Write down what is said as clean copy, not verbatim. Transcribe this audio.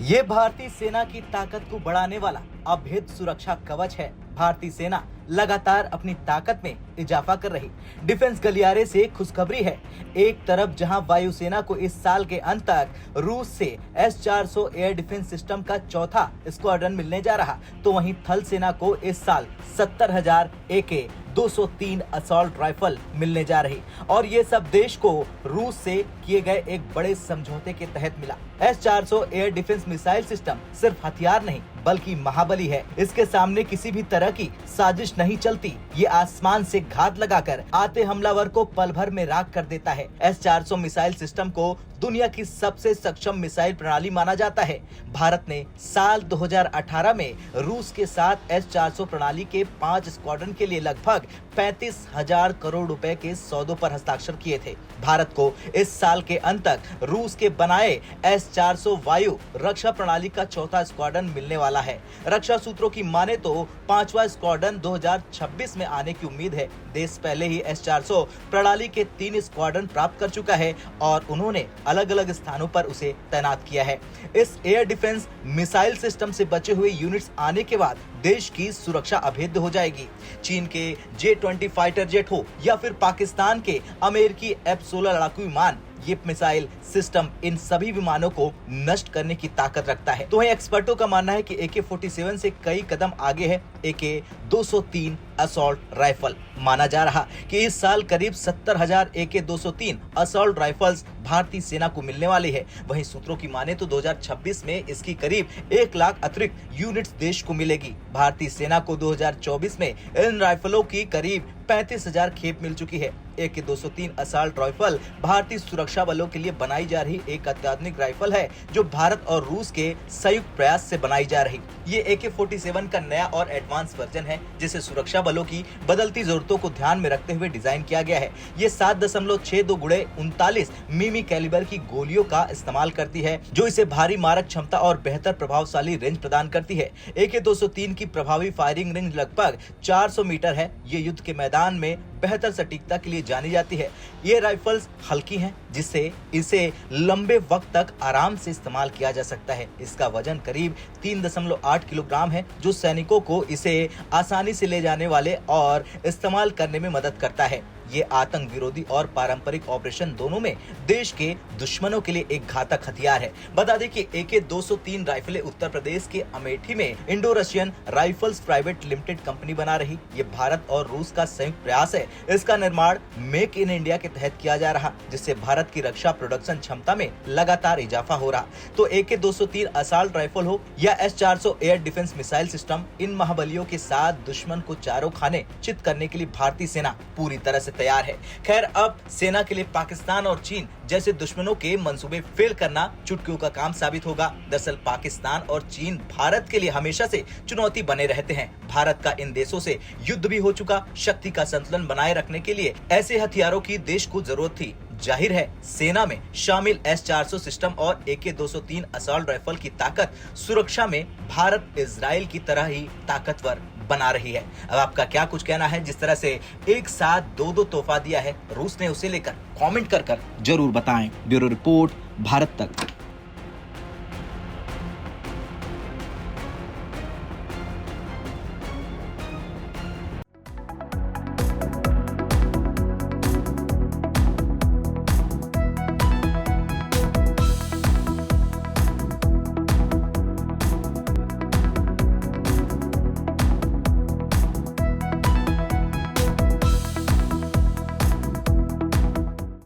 ये भारतीय सेना की ताकत को बढ़ाने वाला अभेद सुरक्षा कवच है। भारतीय सेना लगातार अपनी ताकत में इजाफा कर रही। डिफेंस गलियारे से खुशखबरी है। एक तरफ जहां वायुसेना को इस साल के अंत तक रूस से S-400 एयर डिफेंस सिस्टम का चौथा स्क्वाड्रन मिलने जा रहा, तो वहीं थल सेना को इस साल 70,000 AK-203 असॉल्ट राइफल मिलने जा रही, और ये सब देश को रूस से किए गए एक बड़े समझौते के तहत मिला। S-400 air defence missile system सिर्फ हथियार नहीं बल्कि महाबली है। इसके सामने किसी भी तरह की साजिश नहीं चलती। ये आसमान से घात लगाकर आते हमलावर को पल भर में राख कर देता है। S-400 मिसाइल सिस्टम को दुनिया की सबसे सक्षम मिसाइल प्रणाली माना जाता है। भारत ने साल 2018 में रूस के साथ S-400 प्रणाली के 5 स्क्वाड्रन के लिए लगभग 35,000 करोड़ रुपए के सौदों पर हस्ताक्षर किए थे। भारत को इस साल के अंत तक रूस के बनाए S-400 वायु रक्षा प्रणाली का चौथा स्क्वाड्रन मिलने वाला है। रक्षा सूत्रों की माने तो 5वां स्क्वाड्रन 2026 में आने की उम्मीद है। देश पहले ही S-400 प्रणाली के 3 स्क्वाड्रन प्राप्त कर चुका है और उन्होंने अलग अलग स्थानों पर उसे तैनात किया है। इस एयर डिफेंस मिसाइल सिस्टम से बचे हुए यूनिट्स आने के बाद देश की सुरक्षा अभेद्य हो जाएगी। चीन के J-20 फाइटर जेट हो या फिर पाकिस्तान के अमेरिकी F-16 लड़ाकू विमान, ये मिसाइल सिस्टम इन सभी विमानों को नष्ट करने की ताकत रखता है। तो एक्सपर्टों का मानना है कि AK-47 से कई कदम आगे है AK-203 असॉल्ट राइफल। माना जा रहा कि इस साल करीब 70,000 AK-203 असॉल्ट राइफल्स भारतीय सेना को मिलने वाली है। वहीं सूत्रों की माने तो 2026 में इसकी करीब 1 लाख अतिरिक्त यूनिट्स देश को मिलेगी। भारतीय सेना को 2024 में इन राइफलों की करीब 35,000 खेप मिल चुकी है। AK-203 असॉल्ट राइफल भारतीय सुरक्षा बलों के लिए बनाई जा रही एक अत्याधुनिक राइफल है, जो भारत और रूस के संयुक्त प्रयास से बनाई जा रही। ये AK-47 का नया और एडवांस वर्जन है, जिसे सुरक्षा बलों की बदलती जरूरतों को ध्यान में रखते हुए डिजाइन किया गया है। ये 7.62 × 39 मिमी कैलिबर की गोलियों का इस्तेमाल करती है, जो इसे भारी मारक क्षमता और बेहतर प्रभावशाली रेंज प्रदान करती है। AK-203 की प्रभावी फायरिंग रेंज लगभग 400 मीटर है। ये युद्ध के मैदान में बेहतर सटीकता के लिए जानी जाती है। ये राइफल्स हल्की हैं, जिससे इसे लंबे वक्त तक आराम से इस्तेमाल किया जा सकता है। इसका वजन करीब 3.8 किलोग्राम है, जो सैनिकों को इसे आसानी से ले जाने वाले और इस्तेमाल करने में मदद करता है। ये आतंक विरोधी और पारंपरिक ऑपरेशन दोनों में देश के दुश्मनों के लिए एक घातक हथियार है। बता दें कि AK-203 राइफलें उत्तर प्रदेश के अमेठी में Indo Russian rifles private limited company बना रही। ये भारत और रूस का संयुक्त प्रयास है। इसका निर्माण मेक इन इंडिया के तहत किया जा रहा, जिससे भारत की रक्षा प्रोडक्शन क्षमता में लगातार इजाफा हो रहा। तो AK-203 असॉल्ट राइफल हो या S-400 air defence missile system, इन महाबलियों के साथ दुश्मन को चारों खाने चित करने के लिए भारतीय सेना पूरी तरह से तैयार है। खैर, अब सेना के लिए पाकिस्तान और चीन जैसे दुश्मनों के मंसूबे फेल करना चुटकियों का काम साबित होगा। दरअसल पाकिस्तान और चीन भारत के लिए हमेशा से चुनौती बने रहते हैं। भारत का इन देशों से युद्ध भी हो चुका। शक्ति का संतुलन बनाए रखने के लिए ऐसे हथियारों की देश को जरूरत थी। जाहिर है, सेना में शामिल S-400 सिस्टम और AK-203 असॉल्ट राइफल की ताकत सुरक्षा में भारत इजराइल की तरह ही ताकतवर बना रही है। अब आपका क्या कुछ कहना है? जिस तरह से एक साथ दो तोहफा दिया है रूस ने, उसे लेकर कमेंट कर जरूर बताएं। ब्यूरो रिपोर्ट, भारत तक।